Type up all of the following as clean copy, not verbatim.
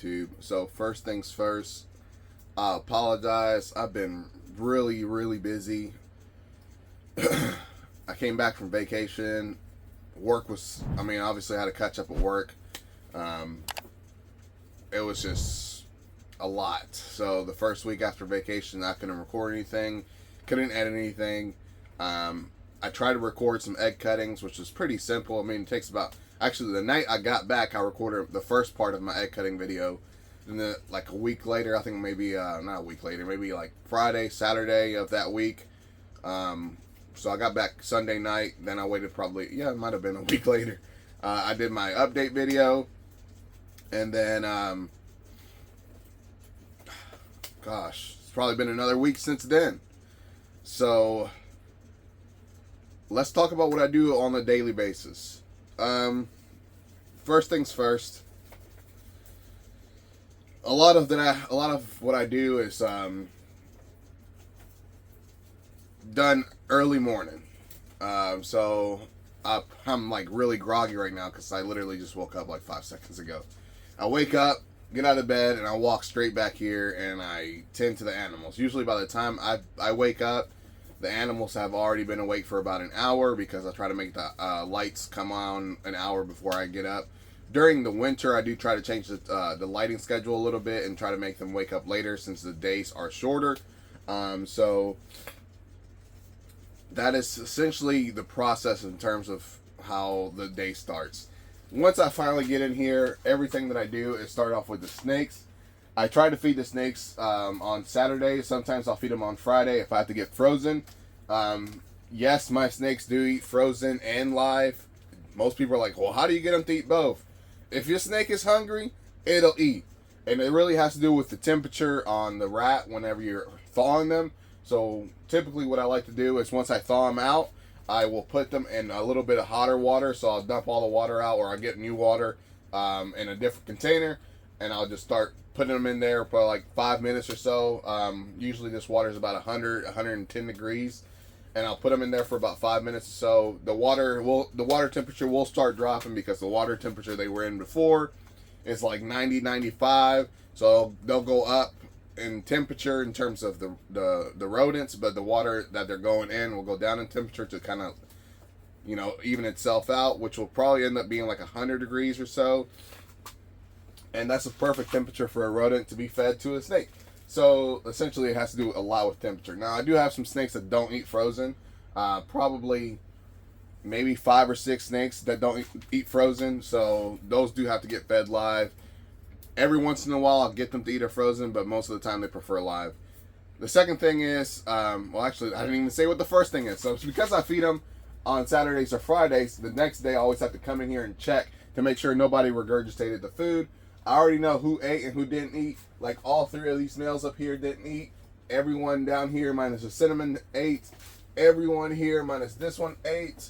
YouTube. So first things first, I apologize. I've been really busy. I came back from vacation. Work was, obviously I had to catch up at work. It was just a lot. So the first week after vacation, I couldn't record anything, couldn't edit anything. I tried to record some egg cuttings, which was pretty simple. It takes about, actually the night I got back, I recorded the first part of my egg cutting video. And then like a week later, I think maybe, not a week later, maybe like Friday, Saturday of that week. So I got back Sunday night, then I waited probably, it might have been a week later. I did my update video, and then, gosh, it's probably been another week since then. So, let's talk about what I do on a daily basis. First things first, a lot of what I do is, done early morning. So I'm like really groggy right now because I literally just woke up like 5 seconds ago. I wake up, get out of bed, and I walk straight back here and I tend to the animals. Usually by the time I wake up, the animals have already been awake for about an hour because I try to make the lights come on an hour before I get up. During the winter, I do try to change the lighting schedule a little bit and try to make them wake up later since the days are shorter. So that is essentially the process in terms of how the day starts. Once I finally get in here, everything that I do is start off with the snakes. I try to feed the snakes on Saturday. Sometimes I'll feed them on Friday if I have to get frozen. Yes, my snakes do eat frozen and live. Most people are like, well, how do you get them to eat both? If your snake is hungry, it'll eat. And it really has to do with the temperature on the rat whenever you're thawing them. So typically what I like to do is once I thaw them out, I will put them in a little bit of hotter water. So I'll dump all the water out, or I'll get new water in a different container, and I'll just start putting them in there for like 5 minutes or so. Usually this water is about 110 degrees, and I'll put them in there for about 5 minutes or so. The water temperature will start dropping because the water temperature they were in before is like 90, 95. So they'll go up in temperature in terms of the rodents, but the water that they're going in will go down in temperature to kind of, even itself out, which will probably end up being like 100 degrees or so. And that's a perfect temperature for a rodent to be fed to a snake. So essentially it has to do a lot with temperature. Now I do have some snakes that don't eat frozen. Probably maybe 5 or 6 snakes that don't eat frozen. So those do have to get fed live. Every once in a while I'll get them to eat a frozen, but most of the time they prefer live. The second thing is, well actually I didn't even say what the first thing is. So it's because I feed them on Saturdays or Fridays, the next day I always have to come in here and check to make sure nobody regurgitated the food. I already know who ate and who didn't eat. Like all 3 of these males up here didn't eat. Everyone down here minus the cinnamon ate. Everyone here minus this one ate.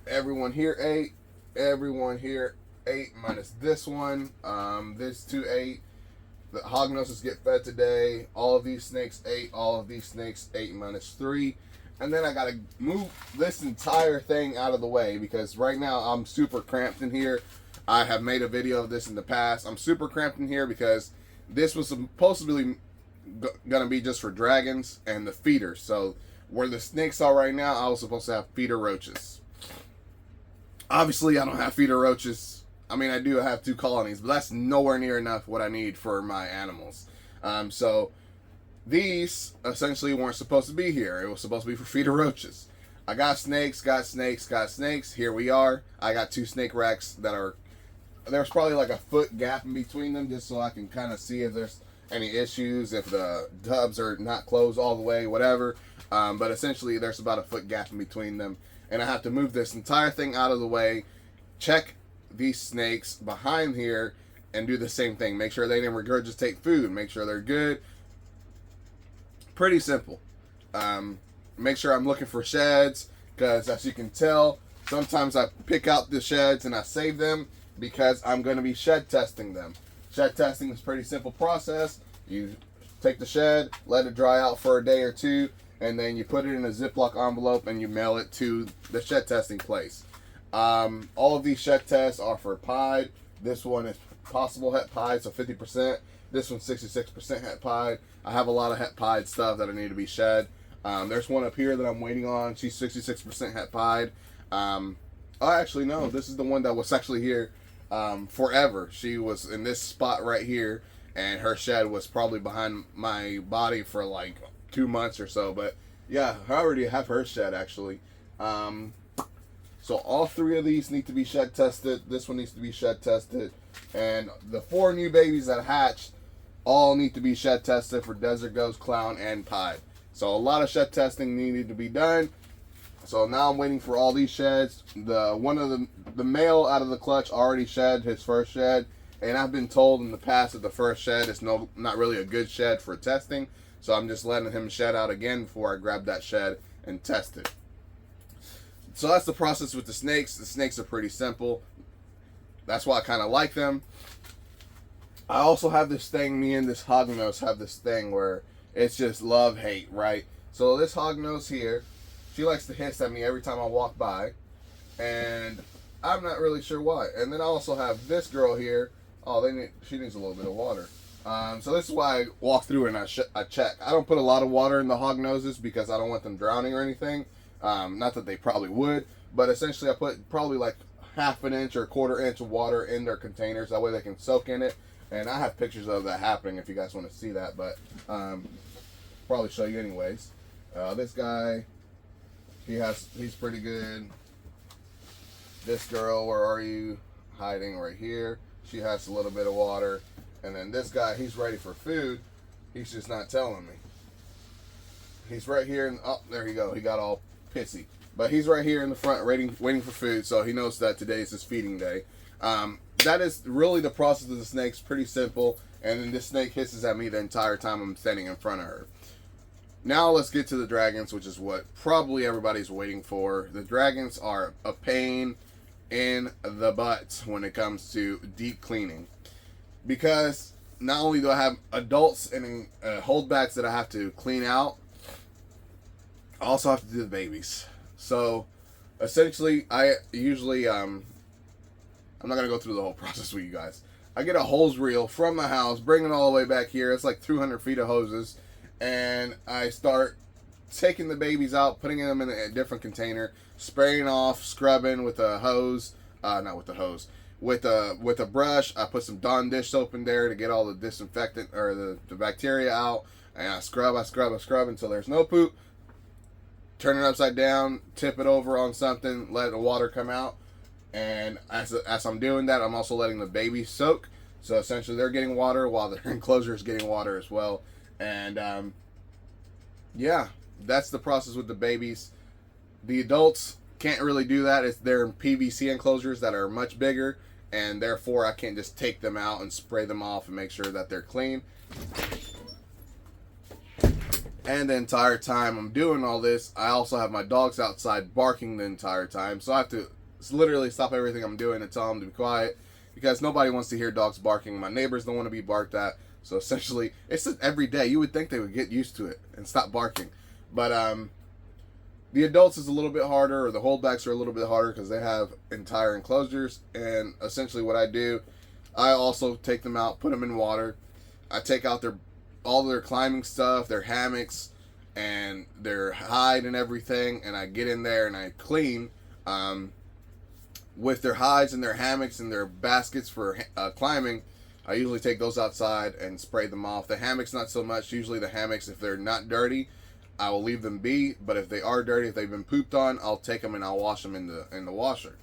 Everyone here ate. Everyone here 8 minus this one. This 2 ate. The hognoses get fed today. All of these snakes ate. All of these snakes ate minus 3. And then I gotta move this entire thing out of the way because right now I'm super cramped in here. I have made a video of this in the past. I'm super cramped in here because this was supposed to be gonna be just for dragons and the feeders. So where the snakes are right now, I was supposed to have feeder roaches. Obviously, I don't have feeder roaches. I do have 2 colonies, but that's nowhere near enough what I need for my animals. So these essentially weren't supposed to be here. It was supposed to be for feeder roaches. I got snakes. Here we are. I got 2 snake racks that are, there's probably like a foot gap in between them just so I can kind of see if there's any issues, if the tubs are not closed all the way, whatever. But essentially there's about a foot gap in between them. And I have to move this entire thing out of the way, check these snakes behind here, and do the same thing. Make sure they didn't regurgitate food. Make sure they're good. Pretty simple. Make sure I'm looking for sheds, because as you can tell, sometimes I pick out the sheds and I save them because I'm going to be shed testing them. Shed testing is a pretty simple process. You take the shed, let it dry out for a day or 2, and then you put it in a Ziploc envelope and you mail it to the shed testing place. All of these shed tests are for pied. This one is possible het pied, so 50%. This one's 66% het pied. I have a lot of het pied stuff that I need to be shed. There's one up here that I'm waiting on. She's 66% het pied. Oh, actually, no. This is the one that was actually here forever. She was in this spot right here, and her shed was probably behind my body for like 2 months or so. But yeah, I already have her shed actually. So all 3 of these need to be shed tested. This one needs to be shed tested. And the 4 new babies that hatched all need to be shed tested for Desert Ghost, Clown, and Pied. So a lot of shed testing needed to be done. So now I'm waiting for all these sheds. The male out of the clutch already shed his first shed. And I've been told in the past that the first shed is not really a good shed for testing. So I'm just letting him shed out again before I grab that shed and test it. So that's the process with the snakes. The snakes are pretty simple. That's why I kind of like them. I also have this thing, me and this hognose have this thing where it's just love-hate, right? So this hognose here, she likes to hiss at me every time I walk by. And I'm not really sure why. And then I also have this girl here. Oh, she needs a little bit of water. So this is why I walk through and I check. I don't put a lot of water in the hognoses because I don't want them drowning or anything. Not that they probably would, but essentially I put probably like 1/2 inch or 1/4 inch of water in their containers. That way they can soak in it. And I have pictures of that happening if you guys want to see that, but probably show you anyways. This guy, he's pretty good. This girl, where are you? Hiding right here. She has a little bit of water. And then this guy, he's ready for food. He's just not telling me. He's right here, and oh, there you go. He got all pissy. But he's right here in the front waiting for food, so he knows that today is his feeding day. That is really the process of the snakes, pretty simple. And then this snake hisses at me the entire time I'm standing in front of her. Now let's get to the dragons, which is what probably everybody's waiting for. The dragons are a pain in the butt when it comes to deep cleaning. Because not only do I have adults and holdbacks that I have to clean out, I also have to do the babies. So essentially, I usually, I'm not going to go through the whole process with you guys. I get a hose reel from the house, bring it all the way back here. It's like 200 feet of hoses. And I start taking the babies out, putting them in a different container, spraying off, scrubbing with a hose. Not with the hose. With a brush. I put some Dawn dish soap in there to get all the disinfectant or the bacteria out. And I scrub until there's no poop. Turn it upside down, tip it over on something, let the water come out. And as I'm doing that, I'm also letting the babies soak. So essentially they're getting water while their enclosure is getting water as well. And yeah, that's the process with the babies. The adults can't really do that. They're in PVC enclosures that are much bigger, and therefore I can't just take them out and spray them off and make sure that they're clean. And the entire time I'm doing all this, I also have my dogs outside barking the entire time. So I have to literally stop everything I'm doing and tell them to be quiet, because nobody wants to hear dogs barking. My neighbors don't want to be barked at. So essentially, it's just every day. You would think they would get used to it and stop barking. But the adults is a little bit harder, or the holdbacks are a little bit harder because they have entire enclosures. And essentially what I do, I also take them out, put them in water. I take out all their climbing stuff, their hammocks, and their hide and everything. And I get in there and I clean with their hides and their hammocks and their baskets for climbing. I usually take those outside and spray them off. The hammocks, not so much. Usually the hammocks, if they're not dirty, I will leave them be. But if they are dirty, if they've been pooped on, I'll take them and I'll wash them in the washer.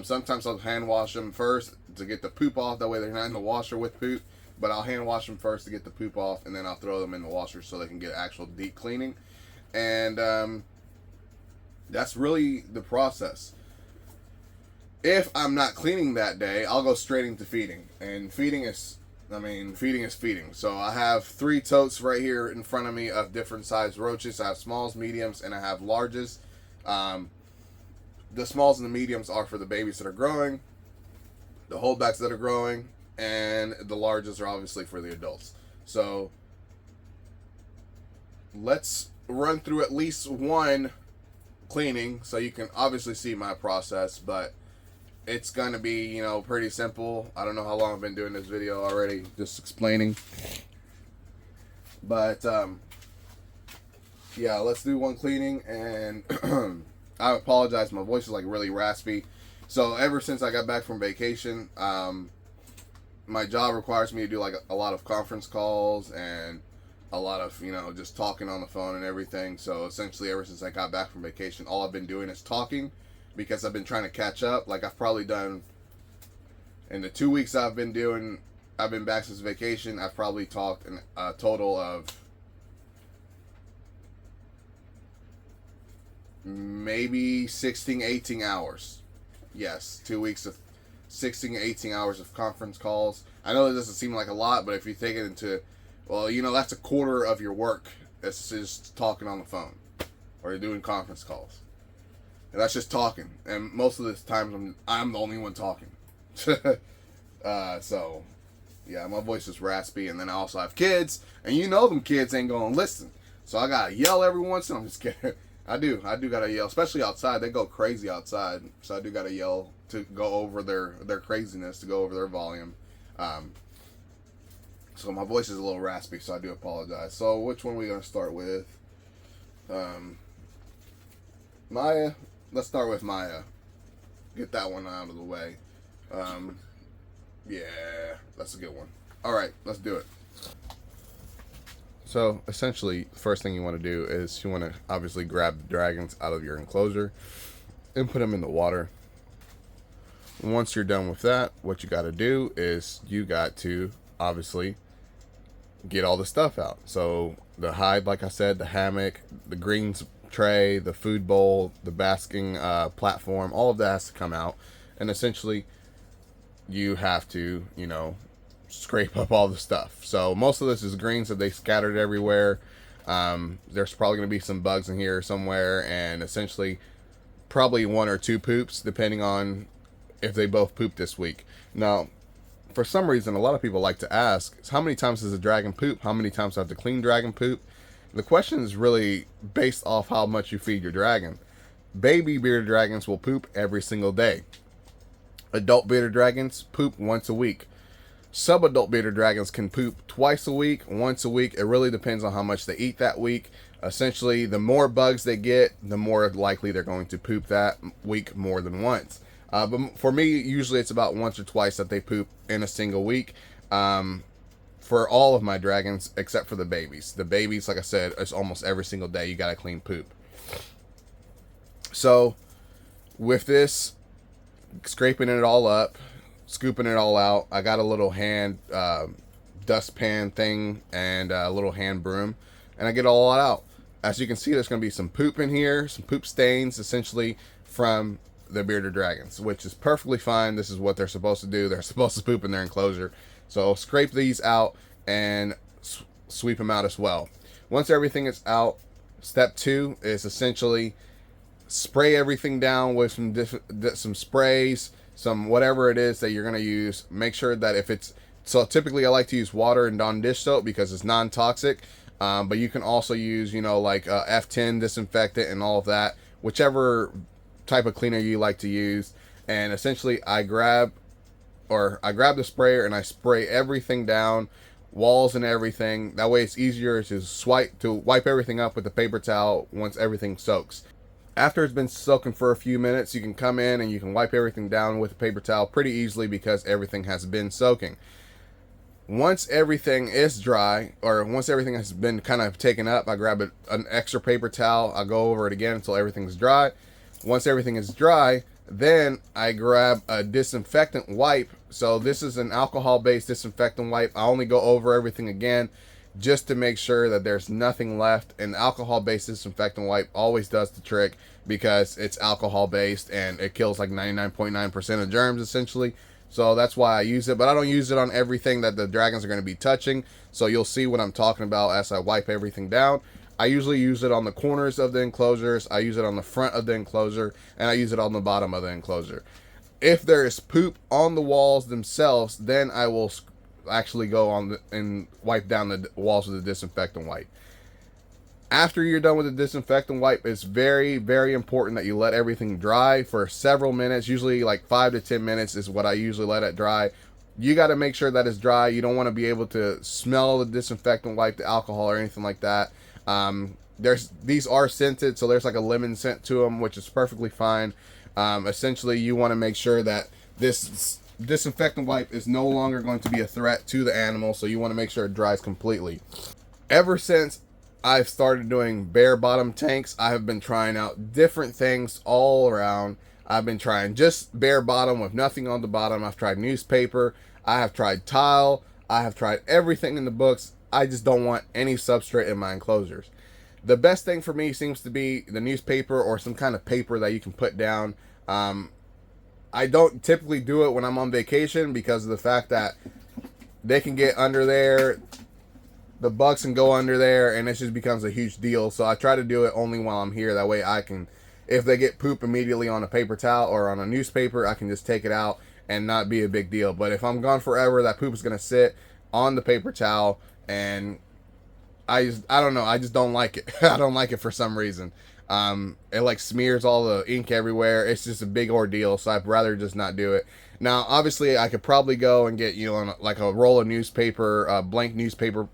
Sometimes I'll hand wash them first to get the poop off. That way they're not in the washer with poop. But I'll hand wash them first to get the poop off, and then I'll throw them in the washer so they can get actual deep cleaning. And that's really the process. If I'm not cleaning that day, I'll go straight into feeding. And feeding is feeding. So I have 3 totes right here in front of me of different size roaches. I have smalls, mediums, and I have larges. The smalls and the mediums are for the babies that are growing, the holdbacks that are growing, and the larges are obviously for the adults. So let's run through at least one cleaning so you can obviously see my process. But it's gonna be, you know, pretty simple. I don't know how long I've been doing this video already, just explaining. But yeah, let's do one cleaning. And I apologize, my voice is like really raspy. So ever since I got back from vacation, my job requires me to do like a lot of conference calls and a lot of, you know, just talking on the phone and everything. So essentially, ever since I got back from vacation, all I've been doing is talking, because I've been trying to catch up. Like, I've probably done, in the 2 weeks I've been back since vacation, I've probably talked a total of maybe 16, 18 hours. Yes, 2 weeks of 16, 18 hours of conference calls. I know it doesn't seem like a lot, but if you take it into, well, you know, that's a quarter of your work. It's just talking on the phone or doing conference calls. And that's just talking. And most of the times I'm the only one talking. So, yeah, my voice is raspy. And then I also have kids. And you know them kids ain't going to listen. So I got to yell every once in a while. I'm just kidding. I do got to yell. Especially outside. They go crazy outside. So I do got to yell to go over their craziness, to go over their volume. So my voice is a little raspy, so I do apologize. So which one are we going to start with? Maya. Let's start with Maya. Get that one out of the way. Yeah, that's a good one. All right, let's do it. So essentially, the first thing you want to do is you want to obviously grab the dragons out of your enclosure and put them in the water. Once you're done with that, what you got to do is you got to obviously get all the stuff out. So the hide, like I said, the hammock, the greens tray, the food bowl, the basking platform, all of that has to come out. And essentially you have to, you know, scrape up all the stuff. So most of this is greens that they scattered everywhere. There's probably going to be some bugs in here somewhere, and essentially probably 1 or 2 poops, depending on if they both poop this week. Now, for some reason, a lot of people like to ask, how many times does a dragon poop? How many times do I have to clean dragon poop? The question is really based off how much you feed your dragon. Baby bearded dragons will poop every single day. Adult bearded dragons poop once a week. Sub-adult bearded dragons can poop twice a week, once a week. It really depends on how much they eat that week. Essentially, the more bugs they get, the more likely they're going to poop that week more than once. But for me, usually it's about once or twice that they poop in a single week. For all of my dragons, except for the babies. The babies, like I said, it's almost every single day you gotta clean poop. So, with this, scraping it all up, scooping it all out, I got a little hand dustpan thing and a little hand broom, and I get it all out. As you can see, there's going to be some poop in here, some poop stains, essentially, from the bearded dragons, which is perfectly fine. This is what they're supposed to do. They're supposed to poop in their enclosure. So scrape these out and sweep them out as well. Once everything is out, step 2 is essentially spray everything down with some sprays, some whatever it is that you're going to use. Make sure that if it's, so typically I like to use water and Dawn dish soap because it's non-toxic, but you can also use, you know, like F10 disinfectant and all of that, whichever type of cleaner you like to use. And essentially I grab the sprayer and I spray everything down, walls and everything. That way it's easier to wipe everything up with the paper towel once everything soaks. After it's been soaking for a few minutes, you can come in and you can wipe everything down with a paper towel pretty easily because everything has been soaking. Once everything is dry, or once everything has been kind of taken up, I grab an extra paper towel. I go over it again until everything's dry. Once everything is dry, then I grab a disinfectant wipe. So this is an alcohol-based disinfectant wipe. I only go over everything again just to make sure that there's nothing left. And alcohol-based disinfectant wipe always does the trick because it's alcohol-based and it kills like 99.9% of germs essentially. So that's why I use it, but I don't use it on everything that the dragons are going to be touching. So you'll see what I'm talking about as I wipe everything down. I usually use it on the corners of the enclosures, I use it on the front of the enclosure, and I use it on the bottom of the enclosure. If there is poop on the walls themselves, then I will actually go on and wipe down the walls with the disinfectant wipe. After you're done with the disinfectant wipe, it's very, very important that you let everything dry for several minutes. Usually like 5 to 10 minutes is what I usually let it dry. You got to make sure that it's dry. You don't want to be able to smell the disinfectant wipe, the alcohol, or anything like that. These are scented, so there's like a lemon scent to them, which is perfectly fine. Essentially, you want to make sure that this disinfectant wipe is no longer going to be a threat to the animal, so you want to make sure it dries completely. Ever since I've started doing bare bottom tanks, I have been trying out different things all around. I've been trying just bare bottom with nothing on the bottom. I've tried newspaper. I have tried tile. I have tried everything in the books. I just don't want any substrate in my enclosures. The best thing for me seems to be the newspaper or some kind of paper that you can put down. I don't typically do it when I'm on vacation because of the fact that they can get under there. The bugs can go under there, and it just becomes a huge deal. So I try to do it only while I'm here. That way I can, if they get poop immediately on a paper towel or on a newspaper, I can just take it out and not be a big deal. But if I'm gone forever, that poop is going to sit on the paper towel, and I don't know. I just don't like it. I don't like it for some reason. It like smears all the ink everywhere. It's just a big ordeal. So I'd rather just not do it. Now, obviously, I could probably go and get, like a roll of newspaper, blank newspaper,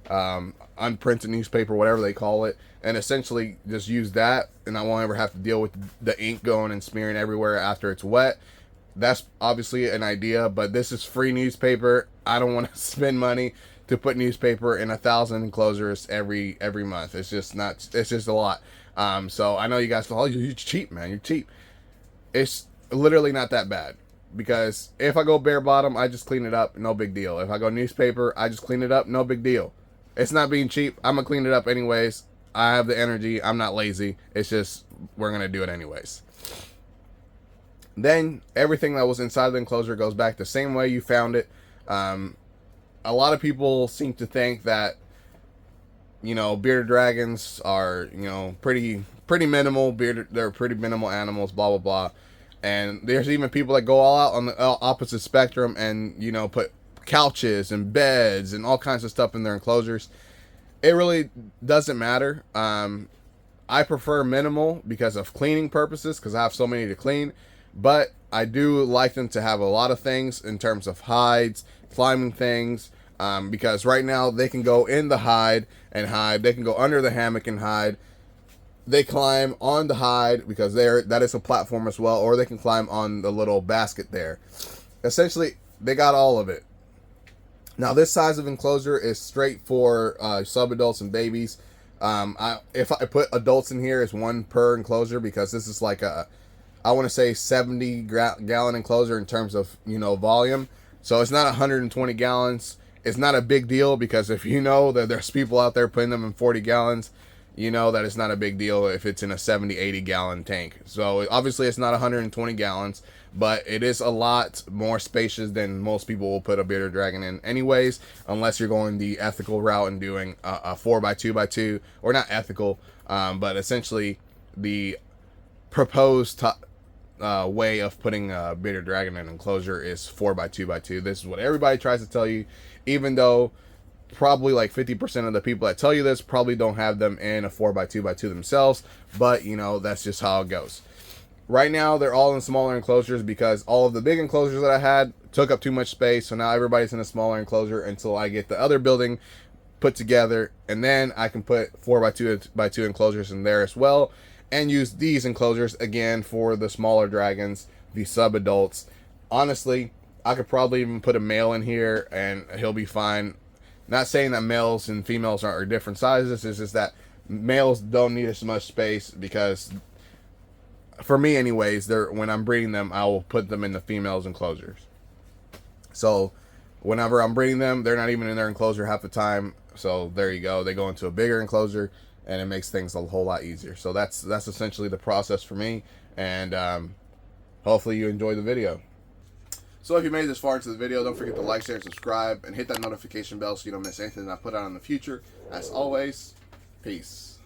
unprinted newspaper, whatever they call it, and essentially just use that, and I won't ever have to deal with the ink going and smearing everywhere after it's wet. That's obviously an idea, but this is free newspaper. I don't want to spend money to put newspaper in 1,000 enclosures every month. It's just not. It's just a lot. So I know you guys go, oh, you're cheap, man. You're cheap. It's literally not that bad. Because if I go bare bottom, I just clean it up, no big deal. If I go newspaper, I just clean it up, no big deal. It's not being cheap. I'm going to clean it up anyways. I have the energy. I'm not lazy. It's just, we're going to do it anyways. Then everything that was inside the enclosure goes back the same way you found it. A lot of people seem to think that, bearded dragons are, pretty minimal. They're pretty minimal animals, blah, blah, blah. And there's even people that go all out on the opposite spectrum and, put couches and beds and all kinds of stuff in their enclosures. It really doesn't matter. I prefer minimal because of cleaning purposes, because I have so many to clean. But I do like them to have a lot of things in terms of hides, climbing things, because right now they can go in the hide and hide. They can go under the hammock and hide. They climb on the hide because that is a platform as well, or they can climb on the little basket there. Essentially, they got all of it. Now, this size of enclosure is straight for sub-adults and babies. If I put adults in here, it's one per enclosure because this is like I want to say 70 gallon enclosure in terms of, volume. So it's not 120 gallons. It's not a big deal because if you know that there's people out there putting them in 40 gallons, you know that it's not a big deal if it's in a 70, 80 gallon tank. So obviously it's not 120 gallons, but it is a lot more spacious than most people will put a bearded dragon in anyways, unless you're going the ethical route and doing a 4x2x2, or not ethical, but essentially the proposed way of putting a bearded dragon in an enclosure is 4x2x2. This is what everybody tries to tell you, even though probably like 50% of the people that tell you this probably don't have them in a 4x2x2 themselves, but that's just how it goes. Right now they're all in smaller enclosures because all of the big enclosures that I had took up too much space, so now everybody's in a smaller enclosure until I get the other building put together, and then I can put 4x2x2 enclosures in there as well, and use these enclosures again for the smaller dragons, the sub-adults. Honestly, I could probably even put a male in here and he'll be fine. Not saying that males and females are different sizes. It's just that males don't need as much space because, for me anyways, when I'm breeding them, I will put them in the females' enclosures. So whenever I'm breeding them, they're not even in their enclosure half the time. So there you go. They go into a bigger enclosure, and it makes things a whole lot easier. So that's essentially the process for me, and hopefully you enjoy the video. So if you made it this far into the video, don't forget to like, share, and subscribe, and hit that notification bell so you don't miss anything that I put out in the future. As always, peace.